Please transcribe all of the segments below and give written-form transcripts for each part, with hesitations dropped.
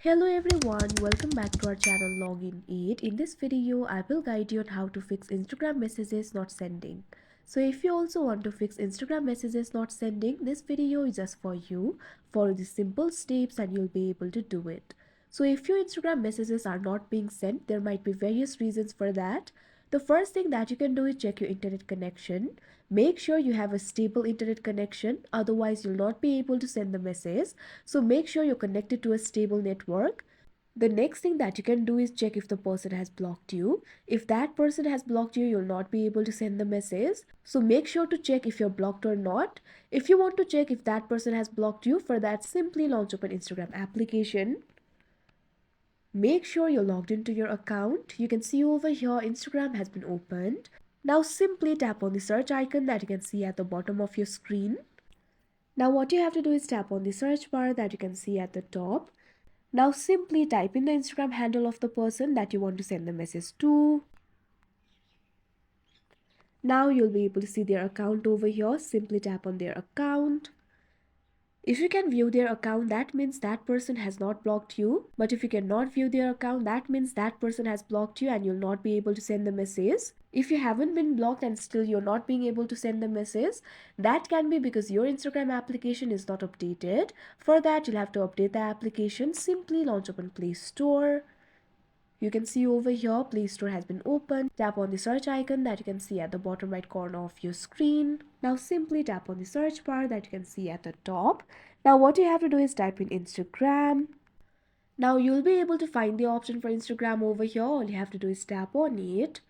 Hello everyone, welcome back to our channel Login 8. In this video, I will guide you on how to fix Instagram messages not sending. So if you also want to fix Instagram messages not sending, this video is just for you. Follow the simple steps and you'll be able to do it. So if your Instagram messages are not being sent, there might be various reasons for that. The first thing that you can do is check your internet connection. Make sure you have a stable internet connection, otherwise you'll not be able to send the message. So make sure you're connected to a stable network. The next thing that you can do is check if the person has blocked you. If that person has blocked you, you'll not be able to send the message. So make sure to check if you're blocked or not. If you want to check if that person has blocked you, for that simply launch up an Instagram application. Make sure you're logged into your account. You can see over here Instagram has been opened. Now simply tap on the search icon that you can see at the bottom of your screen. Now what you have to do is tap on the search bar that you can see at the top. Now simply type in the Instagram handle of the person that you want to send the message to. Now you'll be able to see their account over here. Simply tap on their account. If you can view their account, that means that person has not blocked you. But if you cannot view their account, that means that person has blocked you and you'll not be able to send the message. If you haven't been blocked and still you're not being able to send the message, that can be because your Instagram application is not updated. For that, you'll have to update the application. Simply launch open Play Store. You can see over here Play Store has been opened. Tap on the search icon that you can see at the bottom right corner of your screen. Now simply tap on the search bar that you can see at the top. Now what you have to do is type in Instagram. Now you'll be able to find the option for Instagram over here. All you have to do is tap on it.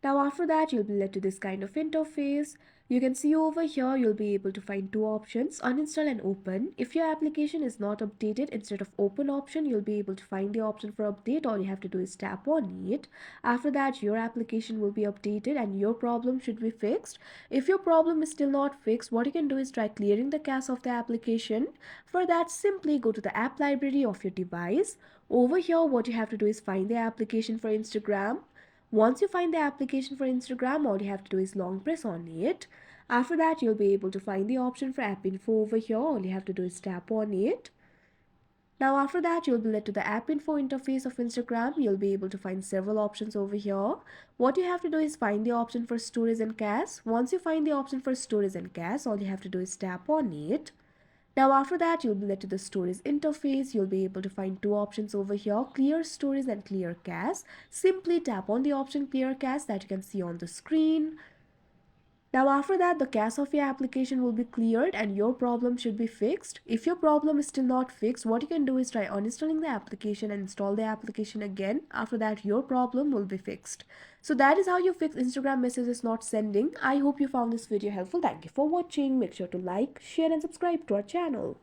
Now after that, you'll be led to this kind of interface. You can see over here, you'll be able to find two options, uninstall and open. If your application is not updated, instead of open option, you'll be able to find the option for update. All you have to do is tap on it. After that, your application will be updated and your problem should be fixed. If your problem is still not fixed, what you can do is try clearing the cache of the application. For that, simply go to the app library of your device. Over here, what you have to do is find the application for Instagram. Once you find the application for Instagram, all you have to do is long press on it. After that, you'll be able to find the option for app info over here. All you have to do is tap on it. Now after that, you'll be led to the app info interface of Instagram. You'll be able to find several options over here. What you have to do is find the option for storage and cache. Once you find the option for storage and cache, all you have to do is tap on it. Now after that, you'll be led to the storage interface. You'll be able to find two options over here, clear storage and clear cache. Simply tap on the option clear cache that you can see on the screen. Now after that, the cache of your application will be cleared and your problem should be fixed. If your problem is still not fixed, what you can do is try uninstalling the application and install the application again. After that, your problem will be fixed. So that is how you fix Instagram messages not sending. I hope you found this video helpful. Thank you for watching. Make sure to like, share and subscribe to our channel.